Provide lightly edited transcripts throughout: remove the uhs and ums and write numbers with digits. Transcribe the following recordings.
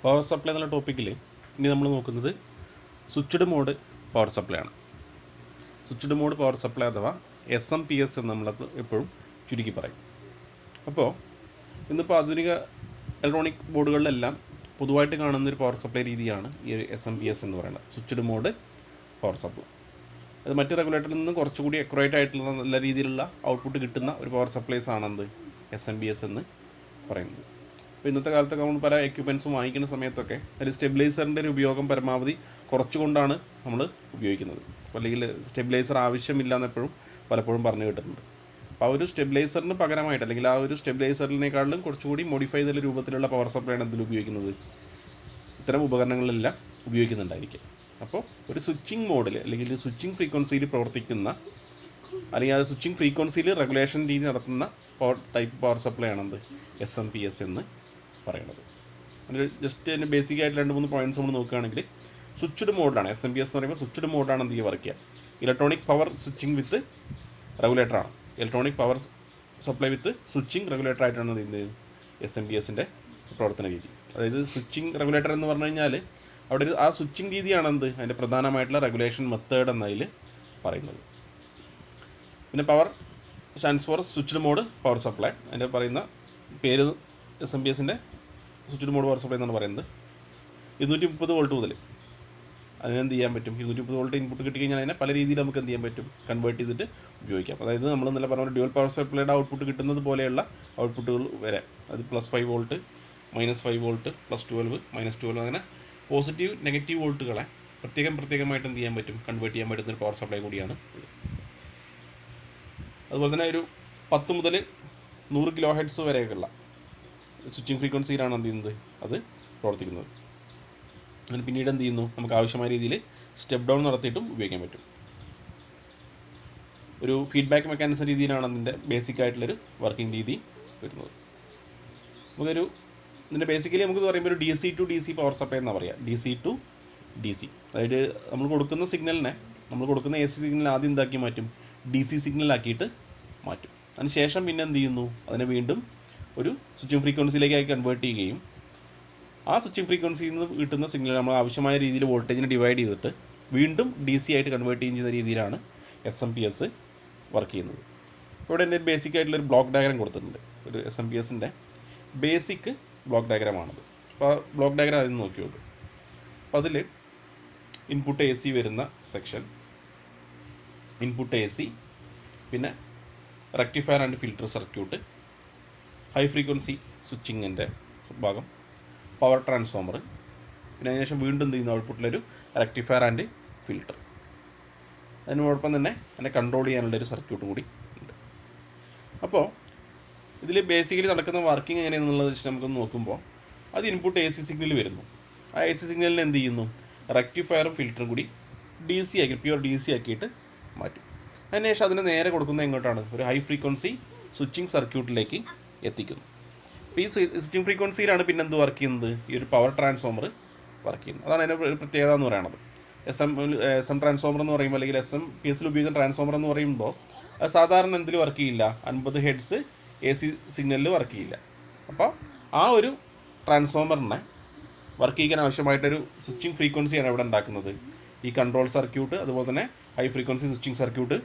Power supply എന്നുള്ള ടോപ്പിക്കിൽ ഇനി നമ്മൾ നോക്കുന്നത് സ്വിച്ച്ഡ് മോഡ് പവർ സപ്ലൈ ആണ്. സ്വിച്ച്ഡ് മോഡ് പവർ സപ്ലൈ അഥവാ SMPS എന്ന് നമ്മൾ എപ്പോഴും ചുരുക്കി പറയും. അപ്പോൾ ഇന്നിപ്പോൾ ആധുനിക ഇലക്ട്രോണിക് ബോർഡുകളിലെല്ലാം പൊതുവായിട്ട് കാണുന്നൊരു പവർ സപ്ലൈ രീതിയാണ് ഈ SMPS എന്ന് പറയുന്നത്, സ്വിച്ച്ഡ് മോഡ് പവർ സപ്ലൈ. അത് മറ്റ് റെഗുലേറ്ററിൽ നിന്നും കുറച്ചുകൂടി അക്യുറേറ്റ് ആയിട്ടുള്ള നല്ല രീതിയിലുള്ള ഔട്ട്പുട്ട് കിട്ടുന്ന ഒരു പവർ സപ്ലൈസ് ആണെന്ത് SMPS എന്ന് പറയുന്നത്. അപ്പോൾ ഇന്നത്തെ കാലത്തൊക്കെ നമ്മൾ പല എക്യുപ്മെൻറ്റ്സും വാങ്ങിക്കുന്ന സമയത്തൊക്കെ അതിൽ സ്റ്റെബിലൈസറിൻ്റെ ഒരു ഉപയോഗം പരമാവധി കുറച്ചുകൊണ്ടാണ് നമ്മൾ ഉപയോഗിക്കുന്നത്. അല്ലെങ്കിൽ സ്റ്റെബിലൈസർ ആവശ്യമില്ല എപ്പോഴും പലപ്പോഴും പറഞ്ഞു കേട്ടിട്ടുണ്ട്. അപ്പോൾ ആ ഒരു സ്റ്റെബിലൈസറിന് പകരമായിട്ട് അല്ലെങ്കിൽ ആ ഒരു സ്റ്റെബിലൈസറിനേക്കാളും കുറച്ചുകൂടി മോഡിഫൈ ചെയ്ത രൂപത്തിലുള്ള പവർ സപ്ലൈയാണ് ഇതിൽ ഉപയോഗിക്കുന്നത്. ഇത്തരം ഉപകരണങ്ങളെല്ലാം ഉപയോഗിക്കുന്നുണ്ടായിരിക്കും. അപ്പോൾ ഒരു സ്വിച്ചിങ് മോഡിൽ അല്ലെങ്കിൽ സ്വിച്ചിങ് ഫ്രീക്വൻസിയിൽ പ്രവർത്തിക്കുന്ന അല്ലെങ്കിൽ ആ സ്വിച്ചിങ് ഫ്രീക്വൻസിയിൽ റെഗുലേഷൻ രീതി നടത്തുന്ന പവർ സപ്ലൈ ആണെന്ത് SMPS എന്ന് പറയുന്നത്. അതിൽ ജസ്റ്റ് അതിൻ്റെ ബേസിക് ആയിട്ട് 2-3 പോയിൻറ്റ്സ് നമ്മൾ നോക്കുകയാണെങ്കിൽ സ്വിച്ച്ഡ് മോഡിലാണ് SMPS എന്ന് പറയുമ്പോൾ സ്വിച്ച്ഡ് മോഡാണ് എന്ത് വർക്ക് ചെയ്യുക. ഇലക്ട്രോണിക് പവർ സ്വിച്ചിങ് വിത്ത് റെഗുലേറ്ററാണ്. ഇലക്ട്രോണിക് പവർ സപ്ലൈ വിത്ത് സ്വിച്ചിങ് റെഗുലേറ്റർ ആയിട്ടാണ് ഇത് SMPSൻ്റെ പ്രവർത്തന രീതി. അതായത് സ്വിച്ചിങ് റെഗുലേറ്റർ എന്ന് പറഞ്ഞു കഴിഞ്ഞാൽ അവിടെ ആ സ്വിച്ചിങ് രീതിയാണ് അതിൻ്റെ പ്രധാനമായിട്ടുള്ള റെഗുലേഷൻ മെത്തേഡ് എന്നതിൽ പറയുന്നത്. പിന്നെ power stands for switched mode power supply. അതിൻ്റെ പറയുന്ന പേര് SMPSൻ്റെ സ്വിച്ച്ഡ് മോഡ് പവർ സപ്ലൈ എന്നാണ് പറയുന്നത്. 230 വോൾട്ട് മുതൽ അതിനെന്ത് ചെയ്യാൻ പറ്റും, 230 വോൾട്ട് ഇൻപുട്ട് കിട്ടിക്കഴിഞ്ഞാൽ അതിനെ പല രീതിയിൽ നമുക്ക് എന്ത് ചെയ്യാൻ പറ്റും, കൺവേർട്ട് ചെയ്തിട്ട് ഉപയോഗിക്കാം. അതായത് നമ്മൾ ഇന്നലെ പറഞ്ഞ ഡ്യുവൽ പവർ സപ്ലൈയുടെ ഔട്ട്പുട്ട് കിട്ടുന്നത് പോലെയുള്ള ഔട്ട്പുട്ടുകൾ വരെ, അത് +5 വോൾട്ട്, -5 വോൾട്ട്, +12, -12, അങ്ങനെ പോസിറ്റീവ് നെഗറ്റീവ് വോൾട്ടുകളെ പ്രത്യേകമായിട്ട് എന്ത് ചെയ്യാൻ പറ്റും, കൺവേർട്ട് ചെയ്യാൻ പറ്റുന്നൊരു പവർ സപ്ലൈ കൂടിയാണ്. അതുപോലെ തന്നെ ഒരു 10 മുതൽ 100 കിലോ ഹെർട്സ് വരെയൊക്കെയുള്ള സ്വിച്ചിങ് ഫ്രീക്വൻസിയിലാണ് എന്ത് ചെയ്യുന്നത്, അത് പ്രവർത്തിക്കുന്നത്. അതിന് പിന്നീട് എന്ത് ചെയ്യുന്നു, നമുക്ക് ആവശ്യമായ രീതിയിൽ സ്റ്റെപ്പ് ഡൗൺ നടത്തിയിട്ടും ഉപയോഗിക്കാൻ പറ്റും. ഒരു ഫീഡ്ബാക്ക് മെക്കാനിസം രീതിയിലാണ് അതിൻ്റെ ബേസിക് ആയിട്ടുള്ളൊരു വർക്കിംഗ് രീതി വരുന്നത്. ഇതിൻ്റെ ബേസിക്കലി നമുക്ക് പറയുമ്പോൾ ഒരു DC to DC power supply എന്നാണ് പറയുക. DC to DC, അതായത് നമ്മൾ കൊടുക്കുന്ന സിഗ്നലിനെ, നമ്മൾ കൊടുക്കുന്ന AC സിഗ്നൽ ആദ്യം എന്താക്കി മാറ്റും, DC സിഗ്നലാക്കിയിട്ട് മാറ്റും. അതിന് ശേഷം പിന്നെ എന്ത് ചെയ്യുന്നു, അതിനെ വീണ്ടും ഒരു സ്വിച്ചിങ് ഫ്രീക്വൻസിയിലേക്കായി കൺവേർട്ട് ചെയ്യുകയും ആ സ്വിച്ചിങ് ഫ്രീക്വൻസിയിൽ നിന്ന് കിട്ടുന്ന സിഗ്നൽ നമ്മൾ ആവശ്യമായ രീതിയിൽ വോൾട്ടേജിനെ ഡിവൈഡ് ചെയ്തിട്ട് വീണ്ടും DC ആയിട്ട് കൺവേർട്ട് ചെയ്യുന്ന രീതിയിലാണ് SMPS വർക്ക് ചെയ്യുന്നത്. ഇവിടെ എൻ്റെ ബേസിക് ആയിട്ടുള്ളൊരു ബ്ലോക്ക് ഡയഗ്രാം കൊടുത്തിട്ടുണ്ട്. ഒരു SMPSൻ്റെ ബേസിക് ബ്ലോക്ക് ഡയഗ്രാമാണത്. അപ്പോൾ ബ്ലോക്ക് ഡയഗ്രാം അതിന് നോക്കി നോക്കും. അപ്പോൾ അതിൽ ഇൻപുട്ട് AC വരുന്ന സെക്ഷൻ, ഇൻപുട്ട് AC, പിന്നെ rectifier and filter circuit, high frequency സ്വിച്ചിങ്ങിൻ്റെ ഭാഗം, പവർ ട്രാൻസ്ഫോമർ, പിന്നെ അതിനുശേഷം വീണ്ടും എന്ത് ചെയ്യുന്ന ഔട്ട്പുട്ടിലൊരു റെക്ടിഫയർ ആൻഡ് ഫിൽട്ടർ. അതിനോടൊപ്പം തന്നെ അതിനെ കൺട്രോൾ ചെയ്യാനുള്ളൊരു സർക്യൂട്ടും കൂടി ഉണ്ട്. അപ്പോൾ ഇതിൽ ബേസിക്കലി നടക്കുന്ന വർക്കിംഗ് എങ്ങനെയാണെന്നുള്ളത് വെച്ച് നമുക്ക് നോക്കുമ്പോൾ അത് ഇൻപുട്ട് AC സിഗ്നൽ വരുന്നു. ആ AC സിഗ്നലിനെ എന്ത് ചെയ്യുന്നു, റെക്ടിഫയറും ഫിൽറ്ററും കൂടി പ്യുവർ DC ആക്കിയിട്ട് മാറ്റും. അതിനുശേഷം അതിന് നേരെ കൊടുക്കുന്നത് എങ്ങോട്ടാണ്, ഒരു ഹൈ ഫ്രീക്വൻസി സ്വിച്ചിങ് സർക്യൂട്ടിലേക്ക് എത്തിക്കുന്നു. അപ്പോൾ ഈ സ്വിച്ചിങ് ഫ്രീക്വൻസിയിലാണ് പിന്നെ എന്ത് വർക്ക് ചെയ്യുന്നത്, ഈ ഒരു പവർ ട്രാൻസ്ഫോമർ വർക്ക് ചെയ്യുന്നത്. അതാണ് അതിൻ്റെ ഒരു പ്രത്യേകത എന്ന് പറയുന്നത്. SM ട്രാൻസ്ഫോമർ എന്ന് പറയുമ്പോൾ അല്ലെങ്കിൽ SMPSൽ ഉപയോഗിക്കുന്ന ട്രാൻസ്ഫോമർ എന്ന് പറയുമ്പോൾ അത് സാധാരണ എന്തിൽ വർക്ക് ചെയ്യില്ല, 50 ഹെർട്സ് AC സിഗ്നലിൽ വർക്ക് ചെയ്യില്ല. അപ്പോൾ ആ ഒരു ട്രാൻസ്ഫോമറിനെ വർക്ക് ചെയ്യാൻ ആവശ്യമായിട്ടൊരു സ്വിച്ചിങ് ഫ്രീക്വൻസിയാണ് ഇവിടെ ഉണ്ടാക്കുന്നത്. ഈ കൺട്രോൾ സർക്യൂട്ട് അതുപോലെ തന്നെ ഹൈ ഫ്രീക്വൻസി സ്വിച്ചിങ് സർക്യൂട്ട്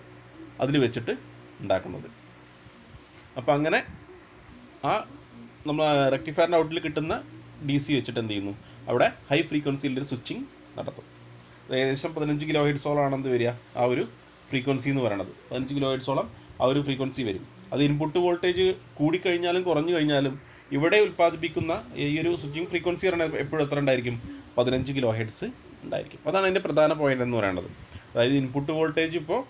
അതിൽ വെച്ചിട്ട് ഉണ്ടാക്കുന്നത്. അപ്പോൾ അങ്ങനെ ആ നമ്മൾ റെക്ടിഫയറിൻ്റെ ഔട്ടിൽ കിട്ടുന്ന DC വെച്ചിട്ട് എന്ത് ചെയ്യുന്നു, അവിടെ ഹൈ ഫ്രീക്വൻസിയിലൊരു സ്വിച്ചിങ് നടത്തും. ഏകദേശം 15 കിലോ ഹെർട്സോളമാണ് എന്ത് വരിക, ആ ഒരു ഫ്രീക്വൻസി എന്ന് പറയുന്നത്. 15 കിലോ ഹെർട്സോളം ആ ഒരു ഫ്രീക്വൻസി വരും. അത് ഇൻപുട്ട് വോൾട്ടേജ് കൂടിക്കഴിഞ്ഞാലും കുറഞ്ഞു കഴിഞ്ഞാലും ഇവിടെ ഉൽപ്പാദിപ്പിക്കുന്ന ഈ ഒരു സ്വിച്ചിങ് ഫ്രീക്വൻസി പറയുന്നത് എപ്പോഴും എത്ര ഉണ്ടായിരിക്കും, 15 കിലോ ഹെർട്സ് ഉണ്ടായിരിക്കും. അതാണ് അതിൻ്റെ പ്രധാന പോയിൻ്റ് എന്ന് പറയുന്നത്. അതായത് ഇൻപുട്ട് വോൾട്ടേജ് ഇപ്പോൾ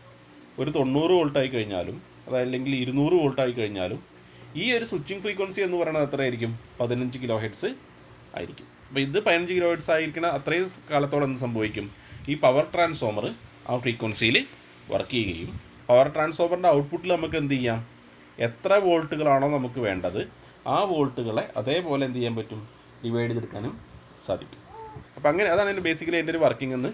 ഒരു 90 വോൾട്ടായി കഴിഞ്ഞാലും അതല്ലെങ്കിൽ 200 വോൾട്ടായി കഴിഞ്ഞാലും ഈ ഒരു സ്വിച്ചിങ് ഫ്രീക്വൻസി എന്ന് പറയുന്നത് എത്രയായിരിക്കും, 15 കിലോ ഹെർട്സ് ആയിരിക്കും. അപ്പോൾ ഇത് 15 കിലോ ഹെർട്സ് ആയിരിക്കണം. അത്രയും കാലത്തോളം എന്ത് സംഭവിക്കും, ഈ പവർ ട്രാൻസ്ഫോമർ ആ ഫ്രീക്വൻസിയിൽ വർക്ക് ചെയ്യുകയും പവർ ട്രാൻസ്ഫോമറിൻ്റെ ഔട്ട്പുട്ടിൽ നമുക്ക് എന്ത് ചെയ്യാം, എത്ര വോൾട്ടുകളാണോ നമുക്ക് വേണ്ടത് ആ വോൾട്ടുകളെ അതേപോലെ എന്ത് ചെയ്യാൻ പറ്റും, ഡിവൈഡ് ചെയ്തെടുക്കാനും സാധിക്കും. അപ്പോൾ അങ്ങനെ അതാണ് എൻ്റെ ബേസിക്കലി എൻ്റെ ഒരു വർക്കിംഗ് എന്ന്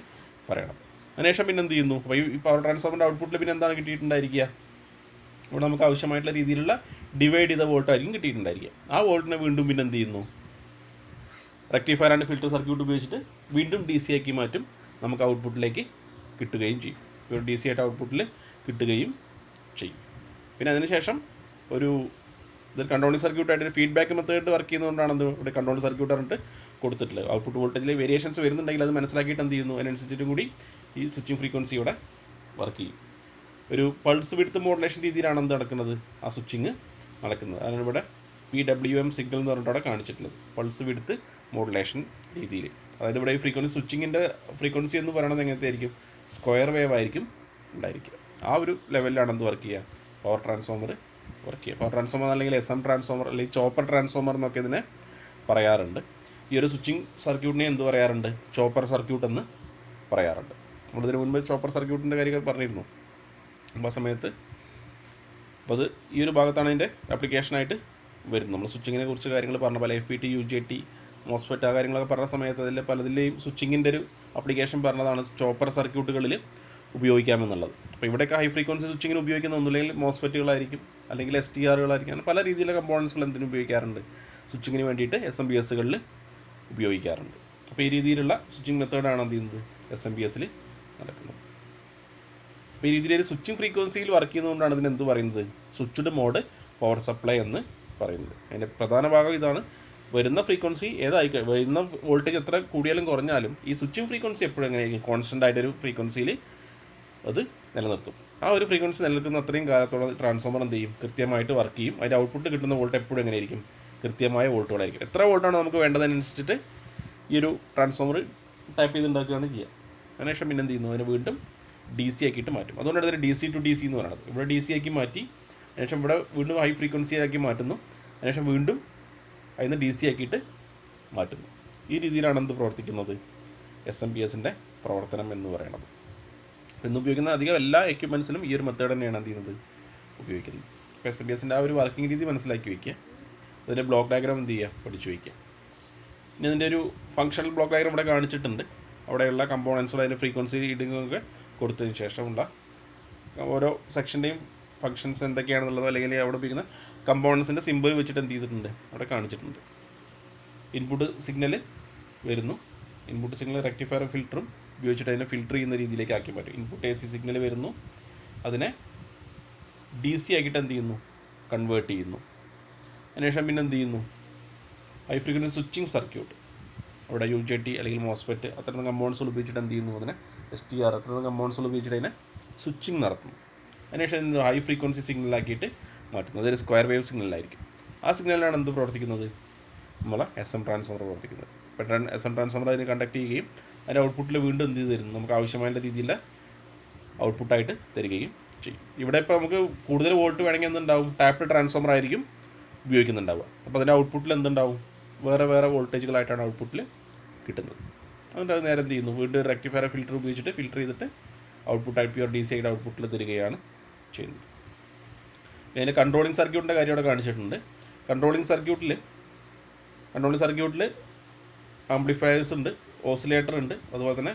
പറയണം. അതിനുശേഷം പിന്നെ എന്ത് ചെയ്യുന്നു, അപ്പോൾ ഈ പവർ ട്രാൻസ്ഫോമറിൻ്റെ ഔട്ട്പുട്ടിൽ പിന്നെ എന്താണ് കിട്ടിയിട്ടുണ്ടായിരിക്കുക, ഇവിടെ നമുക്ക് ആവശ്യമായിട്ടുള്ള രീതിയിലുള്ള ഡിവൈഡ് ചെയ്ത വോൾട്ടായിരിക്കും കിട്ടിയിട്ടുണ്ടായിരിക്കുക. ആ വോൾട്ടിനെ വീണ്ടും പിന്നെ എന്ത് ചെയ്യുന്നു, റെക്ടിഫയർ ആൻഡ് ഫിൽട്ടർ സർക്യൂട്ട് ഉപയോഗിച്ചിട്ട് വീണ്ടും ഡി സി ആക്കി മാറ്റും. നമുക്ക് ഔട്ട്പുട്ടിലേക്ക് കിട്ടുകയും ചെയ്യും. ഇപ്പോൾ ഡി സി ആയിട്ട് ഔട്ട്പുട്ടിൽ കിട്ടുകയും ചെയ്യും. പിന്നെ അതിനുശേഷം ഇതൊരു കൺട്രോളിംഗ് സർക്യൂട്ടായിട്ട് ഒരു ഫീഡ്ബാക്ക് മെത്തേഡ് വർക്ക് ചെയ്യുന്നതുകൊണ്ടാണ് ഇവിടെ കൺട്രോളിംഗ് സർക്യൂട്ട് പറഞ്ഞിട്ട് കൊടുത്തിട്ടുള്ളത്. ഔട്ട്പുട്ട് വോൾട്ടേജിൽ വേരിയേഷൻസ് വരുന്നുണ്ടെങ്കിൽ അത് മനസ്സിലാക്കിയിട്ട് എന്ത് ചെയ്യുന്നു, അതിനനുസരിച്ചിട്ടും കൂടി ഈ സ്വിച്ചിങ് ഫ്രീക്വൻസിയോടെ വർക്ക് ചെയ്യും. ഒരു പൾസ് വിഡ്ത്ത് മോഡുലേഷൻ രീതിയിലാണ് എന്ത് നടക്കുന്നത്, ആ സ്വിച്ചിങ് നടക്കുന്നത്. അതാണ് ഇവിടെ PWM സിഗ്നൽ എന്ന് പറഞ്ഞിട്ട് അവിടെ കാണിച്ചിട്ടുള്ളത്, പൾസ് വിഡ്ത്ത് മോഡുലേഷൻ രീതിയിൽ. അതായത് ഇവിടെ ഈ സ്വിച്ചിങ്ങിൻ്റെ ഫ്രീക്വൻസി എന്ന് പറയുന്നത് എങ്ങനത്തെ ആയിരിക്കും, സ്ക്വയർ വേവ് ആയിരിക്കും ഉണ്ടായിരിക്കുക. ആ ഒരു ലെവലിലാണ് എന്ത് വർക്ക് ചെയ്യുക, പവർ ട്രാൻസ്ഫോമർ വർക്ക് ചെയ്യുക. പവർ ട്രാൻസ്ഫോമർ അല്ലെങ്കിൽ SM ട്രാൻസ്ഫോമർ അല്ലെങ്കിൽ ചോപ്പർ ട്രാൻസ്ഫോമർ എന്നൊക്കെ ഇതിനെ പറയാറുണ്ട്. ഈ ഒരു സ്വിച്ചിങ് സർക്യൂട്ടിനെ എന്ത് പറയാറുണ്ട്, ചോപ്പർ സർക്യൂട്ട് എന്ന് പറയാറുണ്ട്. നമ്മളിതിന് മുൻപ് ചോപ്പർ സർക്യൂട്ടിൻ്റെ കാര്യങ്ങൾ പറഞ്ഞിരുന്നു. അപ്പോൾ ആ സമയത്ത് അപ്പോൾ അത് ഈ ഒരു ഭാഗത്താണ് അതിൻ്റെ ആപ്ലിക്കേഷനായിട്ട് വരുന്നത്. നമ്മൾ സ്വിച്ചിങ്ങിനെ കുറിച്ച് കാര്യങ്ങൾ പറഞ്ഞ പോലെ FET, UJT, MOSFET ആ കാര്യങ്ങളൊക്കെ പറഞ്ഞ സമയത്ത് അതിൽ പലതിലെയും സ്വിച്ചിങ്ങിൻ്റെ ഒരു ആപ്ലിക്കേഷൻ പറഞ്ഞതാണ് ചോപ്പർ സർക്യൂട്ടുകളിൽ ഉപയോഗിക്കാമെന്നുള്ളത്. അപ്പോൾ ഇവിടെയൊക്കെ ഹൈ ഫ്രീക്വൻസി സ്വിച്ചിങ്ങിന് ഉപയോഗിക്കുന്ന ഒന്നുമില്ലെങ്കിൽ MOSFETകളായിരിക്കും, അല്ലെങ്കിൽ STRകളായിരിക്കും. അങ്ങനെ പല രീതിയിലുള്ള കമ്പോണൻസുകൾ എന്തിനു ഉപയോഗിക്കാറുണ്ട്, സ്വിച്ചിങ്ങിന് വേണ്ടിയിട്ട് SMPSകളിൽ ഉപയോഗിക്കാറുണ്ട്. അപ്പോൾ ഈ രീതിയിലുള്ള സ്വിച്ചിങ് മെത്തേഡാണ് എന്ത് ചെയ്യുന്നത്, SMPSൽ നടക്കുന്നത്. അപ്പോൾ ഈ രീതിയിൽ സ്വിച്ചിങ് ഫ്രീക്വൻസിയിൽ വർക്ക് ചെയ്യുന്നതുകൊണ്ടാണ് ഇതിന് എന്ത് പറയുന്നത്, സ്വിച്ച്ഡ് മോഡ് പവർ സപ്ലൈ എന്ന് പറയുന്നത്. അതിൻ്റെ പ്രധാന ഭാഗം ഇതാണ്. വരുന്ന ഫ്രീക്വൻസി വരുന്ന വോൾട്ടേജ് എത്ര കൂടിയാലും കുറഞ്ഞാലും ഈ സ്വിച്ചിങ് ഫ്രീക്വൻസി എപ്പോഴും എങ്ങനെയായിരിക്കും, കോൺസ്റ്റൻ്റ് ആയിട്ടൊരു ഫ്രീക്വൻസിയിൽ അത് നിലനിർത്തും. ആ ഒരു ഫ്രീക്വൻസി നിലനിൽക്കുന്ന അത്രയും കാലത്തോളം ട്രാൻസ്ഫോമർ എന്ത് ചെയ്യും, കൃത്യമായിട്ട് വർക്ക് ചെയ്യും. അതിൻ്റെ ഔട്ട്പുട്ട് കിട്ടുന്ന വോൾട്ട് എപ്പോഴും എങ്ങനെയായിരിക്കും, കൃത്യമായ വോൾട്ടുകളായിരിക്കും. എത്ര വോൾട്ടാണ് നമുക്ക് വേണ്ടതനുസരിച്ചിട്ട് ഈ ഒരു ട്രാൻസ്ഫോമർ ടൈപ്പ് ചെയ്തുണ്ടാക്കുകയാണ് ചെയ്യുക. അതിനുശേഷം പിന്നെ എന്ത് ചെയ്യുന്നു, അതിന് വീണ്ടും DC ആക്കിയിട്ട് മാറ്റും. അതുകൊണ്ടാണ് ഇതിന് DC to DC എന്ന് പറയുന്നത്. ഇവിടെ DC ആക്കി മാറ്റി അതിനുശേഷം ഇവിടെ വീണ്ടും ഹൈ ഫ്രീക്വൻസി ആക്കി മാറ്റുന്നു. അതിനുശേഷം വീണ്ടും അതിന് DC ആക്കിയിട്ട് മാറ്റുന്നു. ഈ രീതിയിലാണ് എന്ത് പ്രവർത്തിക്കുന്നത്, SMPSൻ്റെ പ്രവർത്തനം എന്ന് പറയുന്നത്. ഇന്ന് ഉപയോഗിക്കുന്ന അധികം എല്ലാ എക്യുപ്മെൻറ്റ്സിലും ഈ ഒരു മെത്തേഡ് തന്നെയാണ് എന്ത് ചെയ്യുന്നത്, ഉപയോഗിക്കുന്നത്. ഇപ്പോൾ SMPSൻ്റെ ആ ഒരു വർക്കിംഗ് രീതി മനസ്സിലാക്കി വയ്ക്കുക. അതിൻ്റെ ബ്ലോക്ക് ഡയഗ്രാം എന്ത് ചെയ്യുക, പഠിച്ചു വയ്ക്കുക. ഇനി അതിൻ്റെ ഒരു ഫങ്ഷണൽ ബ്ലോക്ക് ഡയഗ്രാം ഇവിടെ കാണിച്ചിട്ടുണ്ട്. അവിടെയുള്ള കമ്പോണൻസുകൾ അതിൻ്റെ ഫ്രീക്വൻസി റീഡിങ്ങൊക്കെ കൊടുത്തതിന് ശേഷമുള്ള ഓരോ സെക്ഷൻ്റെയും ഫങ്ഷൻസ് എന്തൊക്കെയാണെന്നുള്ളത്, അല്ലെങ്കിൽ അവിടെ ഉപയോഗിക്കുന്ന കമ്പോണൻസിൻ്റെ സിമ്പിൾ വെച്ചിട്ട് എന്ത് ചെയ്തിട്ടുണ്ട്, അവിടെ കാണിച്ചിട്ടുണ്ട്. ഇൻപുട്ട് സിഗ്നൽ വരുന്നു. ഇൻപുട്ട് സിഗ്നൽ റെക്ടിഫയറും ഫിൽറ്ററും ഉപയോഗിച്ചിട്ട് അതിനെ ഫിൽറ്റർ ചെയ്യുന്ന രീതിയിലേക്ക് ആക്കി മാറ്റും. ഇൻപുട്ട് AC സിഗ്നൽ വരുന്നു, അതിനെ DC ആക്കിയിട്ട് എന്ത് ചെയ്യുന്നു, കൺവേർട്ട് ചെയ്യുന്നു. അതിനുശേഷം പിന്നെ എന്ത് ചെയ്യുന്നു, ഹൈ ഫ്രീക്വൻസി സ്വിച്ചിങ് സർക്യൂട്ട്, അവിടെ UJT അല്ലെങ്കിൽ MOSFET അത്തരം കമ്പോണൻസുകൾ ഉപയോഗിച്ചിട്ട് എന്ത് ചെയ്യുന്നു, അതിനെ STR അത്തരം കമ്പോണൻസുകൾ ഉപയോഗിച്ചിട്ട് അതിനെ സ്വിച്ചിങ് നടത്തുന്നു. അതിനുശേഷം ഹൈ ഫ്രീക്വൻസി സിഗ്നലാക്കിയിട്ട് മാറ്റുന്നു. അതൊരു സ്ക്വയർ വേവ് സിഗ്നലായിരിക്കും. ആ സിഗ്നലിലാണ് എന്ത് പ്രവർത്തിക്കുന്നത്, നമ്മളെ SM ട്രാൻസ്ഫോമർ പ്രവർത്തിക്കുന്നത്. ഇപ്പോൾ SM ട്രാൻസ്ഫോമർ അതിന് കണ്ടക്ട് ചെയ്യുകയും അതിൻ്റെ ഔട്ട്പുട്ടിൽ വീണ്ടും എന്ത് തരുന്നു, നമുക്ക് ആവശ്യമായ രീതിയിലുള്ള ഔട്ട്പുട്ടായിട്ട് തരികയും ചെയ്യും. ഇവിടെ ഇപ്പോൾ നമുക്ക് കൂടുതൽ വോൾട്ട് വേണമെങ്കിൽ എന്തുണ്ടാവും, ടാപ്ഡ് ട്രാൻസ്ഫോമർ ആയിരിക്കും ഉപയോഗിക്കുന്നുണ്ടാവുക. അപ്പോൾ അതിൻ്റെ ഔട്ട്പുട്ടിൽ എന്തുണ്ടാവും, വേറെ വേറെ വോൾട്ടേജുകളായിട്ടാണ് ഔട്ട്പുട്ടിൽ കിട്ടുന്നത്. അതുകൊണ്ട് അത് നേരെ എന്ത് ചെയ്യുന്നു, വീണ്ടും റെക്ടിഫയർ ഫിൽറ്റർ ഉപയോഗിച്ചിട്ട് ഫിൽറ്റർ ചെയ്തിട്ട് ഔട്ട്പുട്ടായി പ്യുവർ DC ആയിട്ട് ഔട്ട്പുട്ടിൽ തരികയാണ് ചെയ്യുന്നത്. അതിൻ്റെ കൺട്രോളിംഗ് സർക്യൂട്ടിൻ്റെ കാര്യം ഇവിടെ കാണിച്ചിട്ടുണ്ട്. കൺട്രോളിംഗ് സർക്യൂട്ടിൽ ആംപ്ലിഫയേഴ്സ് ഉണ്ട്, ഓസിലേറ്റർ ഉണ്ട്, അതുപോലെ തന്നെ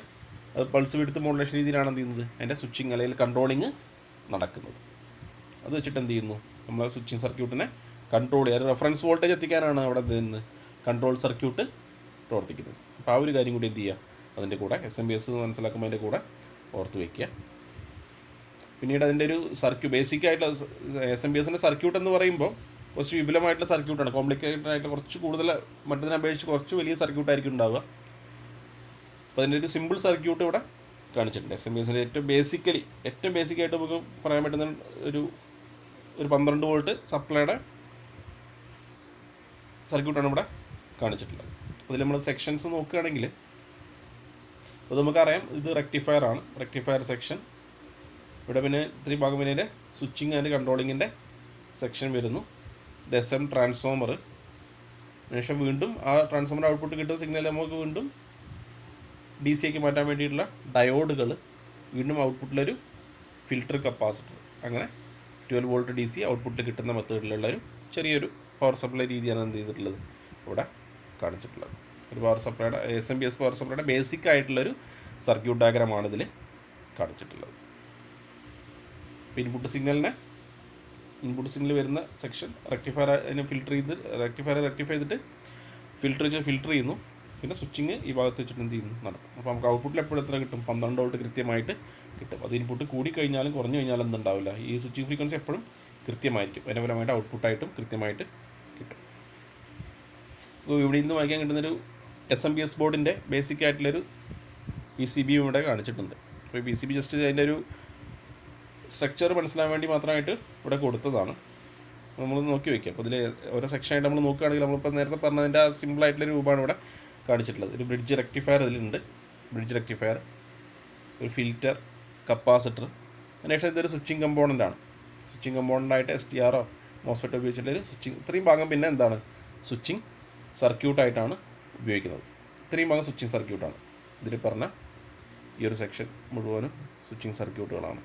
അത് പൾസ് വിഡ്ത്ത് മോഡുലേഷൻ രീതിയിലാണ് എന്ത് ചെയ്യുന്നത്, അതിൻ്റെ സ്വിച്ചിങ് അല്ലെങ്കിൽ കൺട്രോളിങ് നടക്കുന്നത്. അത് വെച്ചിട്ട് എന്ത് ചെയ്യുന്നു, നമ്മൾ സ്വിച്ചിങ് സർക്യൂട്ടിനെ കൺട്രോൾ ചെയ്യാൻ റെഫറൻസ് വോൾട്ടേജ് എത്തിക്കാനാണ് അവിടെ നിന്ന് കൺട്രോൾ സർക്യൂട്ട് പ്രവർത്തിക്കുന്നത്. അപ്പോൾ ആ ഒരു കാര്യം കൂടി എന്ത് ചെയ്യുക, അതിൻ്റെ കൂടെ SMPS മനസ്സിലാക്കുമ്പോൾ അതിൻ്റെ കൂടെ ഓർത്ത് വയ്ക്കുക. പിന്നീട് അതിൻ്റെ ഒരു ബേസിക് ആയിട്ടുള്ള SMPSൻ്റെ സർക്യൂട്ട് എന്ന് പറയുമ്പോൾ കുറച്ച് വിപുലമായിട്ടുള്ള സർക്യൂട്ടാണ്, കോംപ്ലിക്കേറ്റഡ് ആയിട്ട് കുറച്ച് കൂടുതൽ മറ്റതിനെ അപേക്ഷിച്ച് കുറച്ച് വലിയ സർക്യൂട്ടായിരിക്കും ഉണ്ടാവുക. അപ്പോൾ അതിൻ്റെ ഒരു സിമ്പിൾ സർക്യൂട്ട് ഇവിടെ കാണിച്ചിട്ടുണ്ട്. SMPSൻ്റെ ഏറ്റവും ബേസിക്കായിട്ട് നമുക്ക് പറയാൻ പറ്റുന്ന ഒരു 12 വോൾട്ട് സപ്ലൈയുടെ സർക്യൂട്ടാണ് ഇവിടെ കാണിച്ചിട്ടുള്ളത്. അപ്പോൾ ഇതിൽ നമ്മൾ സെക്ഷൻസ് നോക്കുകയാണെങ്കിൽ അപ്പോൾ നമുക്കറിയാം ഇത് റെക്ടിഫയർ ആണ്, റെക്ടിഫയർ സെക്ഷൻ. ഇവിടെ പിന്നെ ഇത്രയും ഭാഗം പിന്നെ സ്വിച്ചിങ് ആൻഡ് കൺട്രോളിങ്ങിൻ്റെ സെക്ഷൻ വരുന്നു. ഇത് SM ട്രാൻസ്ഫോമർ. അതിനുശേഷം വീണ്ടും ആ ട്രാൻസ്ഫോമർ ഔട്ട്പുട്ട് കിട്ടുന്ന സിഗ്നൽ നമുക്ക് വീണ്ടും DC ആക്കി മാറ്റാൻ വേണ്ടിയിട്ടുള്ള ഡയോഡുകൾ, വീണ്ടും ഔട്ട്പുട്ടിലൊരു ഫിൽറ്റർ കപ്പാസിറ്റർ, അങ്ങനെ 12 വോൾട്ട് DC ഔട്ട്പുട്ട് കിട്ടുന്ന മെത്തേഡിലുള്ളൊരു ചെറിയൊരു പവർ സപ്ലൈ രീതിയാണ് എന്ത് ചെയ്തിട്ടുള്ളത്, ഇവിടെ കാണിച്ചിട്ടുള്ളത്. ഒരു പവർ സപ്ലൈയുടെ SMPS പവർ സപ്ലൈയുടെ ബേസിക് ആയിട്ടുള്ളൊരു സർക്യൂട്ട് ഡയഗ്രാമാണ് ഇതിൽ കാണിച്ചിട്ടുള്ളത്. ഇപ്പോൾ ഇൻപുട്ട് സിഗ്നൽ വരുന്ന സെക്ഷൻ റെക്ടിഫയർ അതിനെ റെക്ടിഫൈ ചെയ്തിട്ട് ഫിൽറ്റർ ചെയ്യുന്നു. പിന്നെ സ്വിച്ചിങ് ഈ ഭാഗത്ത് വെച്ചിട്ട് എന്ത് ചെയ്യുന്നു നടത്തും. അപ്പോൾ നമുക്ക് ഔട്ട്പുട്ടിൽ എപ്പോഴും എത്ര കിട്ടും? 12 വോൾട്ട് കൃത്യമായിട്ട് കിട്ടും. അത് ഇൻപുട്ട് കൂടി കഴിഞ്ഞാലും കുറഞ്ഞു കഴിഞ്ഞാലും എന്തുണ്ടാവില്ല, ഈ സ്വിച്ചിങ് ഫ്രീക്വൻസി എപ്പോഴും കൃത്യമായിരിക്കും. അതിൻ്റെ ഫലമായിട്ട് ഔട്ട്പുട്ടായിട്ടും കൃത്യമായിട്ട് കിട്ടും. അപ്പോൾ ഇവിടെ നിന്ന് വായിക്കാൻ കിട്ടുന്നൊരു SMPS ബോർഡിൻ്റെ ബേസിക് ആയിട്ടുള്ളൊരു PCB ഇവിടെ കാണിച്ചിട്ടുണ്ട്. അപ്പോൾ PCB ജസ്റ്റ് അതിൻ്റെ ഒരു സ്ട്രക്ചർ മനസ്സിലാൻ വേണ്ടി മാത്രമായിട്ട് ഇവിടെ കൊടുത്തതാണ്. നമ്മൾ നോക്കി വയ്ക്കുക. അപ്പോൾ ഇതിൽ ഓരോ സെക്ഷനായിട്ട് നമ്മൾ നോക്കുകയാണെങ്കിൽ നമ്മളിപ്പോൾ നേരത്തെ പറഞ്ഞതിൻ്റെ സിമ്പിളായിട്ടുള്ള രൂപമാണ് ഇവിടെ കാണിച്ചിട്ടുള്ളത്. ഒരു ബ്രിഡ്ജ് റെക്ടിഫയർ ഇതിലുണ്ട്, ബ്രിഡ്ജ് റെക്ടിഫയർ, ഒരു ഫിൽറ്റർ, കപ്പാസിറ്റർ, അതിനുശേഷം ഇതൊരു സ്വിച്ചിങ് കമ്പോണൻ്റാണ്. സ്വിച്ചിങ് കമ്പോണൻ്റായിട്ട് STRO MOSFET ഉപയോഗിച്ചിട്ടുള്ളൊരു സ്വിച്ചിങ്, ഇത്രയും ഭാഗം പിന്നെ എന്താണ് സ്വിച്ചിങ് സർക്യൂട്ടായിട്ടാണ് ഉപയോഗിക്കുന്നത്. ഇത്രയും ഭാഗം സ്വിച്ചിങ് സർക്യൂട്ടാണ്. ഇതിൽ പറഞ്ഞ ഈ ഒരു സെക്ഷൻ മുഴുവനും സ്വിച്ചിങ് സർക്യൂട്ടുകളാണ്,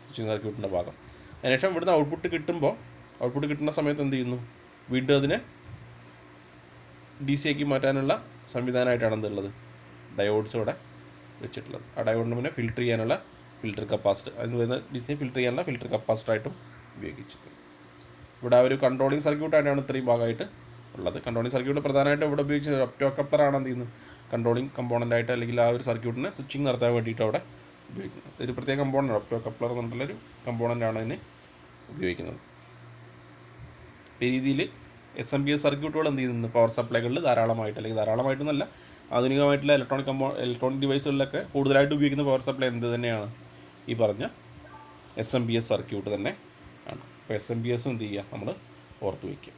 സ്വിച്ചിങ് സർക്യൂട്ടിൻ്റെ ഭാഗം. അതിനുശേഷം ഇവിടുന്ന് ഔട്ട്പുട്ട് കിട്ടുന്ന സമയത്ത് എന്ത് ചെയ്യുന്നു, വീണ്ടും അതിനെ DC ആക്കി മാറ്റാനുള്ള സംവിധാനമായിട്ടാണ് എന്തുള്ളത്, ഡയോഡ്സ് ഇവിടെ വെച്ചിട്ടുള്ളത്. ആ ഡയോഡിന് പിന്നെ ഫിൽറ്റർ ചെയ്യാനുള്ള ഫിൽറ്റർ കപ്പാസിറ്റർ, അതിന് വരുന്ന DC ഫിൽറ്റർ ചെയ്യാനുള്ള ഫിൽറ്റർ കപ്പാസിറ്ററായിട്ടും ഉപയോഗിച്ചിട്ടുണ്ട്. ഇവിടെ ഒരു കൺട്രോളിങ് സർക്യൂട്ടായിട്ടാണ് ഇത്രയും ഭാഗമായിട്ട് ഉള്ളത്. കൺട്രോളിങ് സർക്യൂട്ട് പ്രധാനമായിട്ടും ഇവിടെ ഉപയോഗിച്ചത് ഒപ്റ്റോ കപ്ലറാണ് എന്ത് ചെയ്യുന്നത്, കൺട്രോളിങ് കമ്പോണൻ്റായിട്ട് അല്ലെങ്കിൽ ആ ഒരു സർക്യൂട്ടിനെ സ്വിച്ചിങ് നടത്താൻ വേണ്ടിയിട്ട് അവിടെ ഉപയോഗിക്കുന്നത്. ഒരു പ്രത്യേക കമ്പോണൻ്റ്, ഒപ്റ്റോ കപ്ലർ എന്നുള്ളൊരു കമ്പോണൻ്റാണ് അതിന് ഉപയോഗിക്കുന്നത്. ഈ രീതിയിൽ SMPS സർക്യൂട്ടുകൾ എന്ത് ചെയ്യുന്നു, പവർ സപ്ലൈകളിൽ ധാരാളമായിട്ട്, അല്ലെങ്കിൽ ധാരാളമായിട്ടൊന്നല്ല, ആധുനികമായിട്ടുള്ള ഇലക്ട്രോണിക് ഡിവൈസുകളിലൊക്കെ കൂടുതലായിട്ട് ഉപയോഗിക്കുന്ന പവർ സപ്ലൈ എന്ത് തന്നെയാണ്, ഈ പറഞ്ഞ SMPS സർക്യൂട്ട് തന്നെ ആണ്. അപ്പോൾ SMPS എന്ത് ചെയ്യുക, നമ്മൾ ഓർത്ത് വയ്ക്കുക.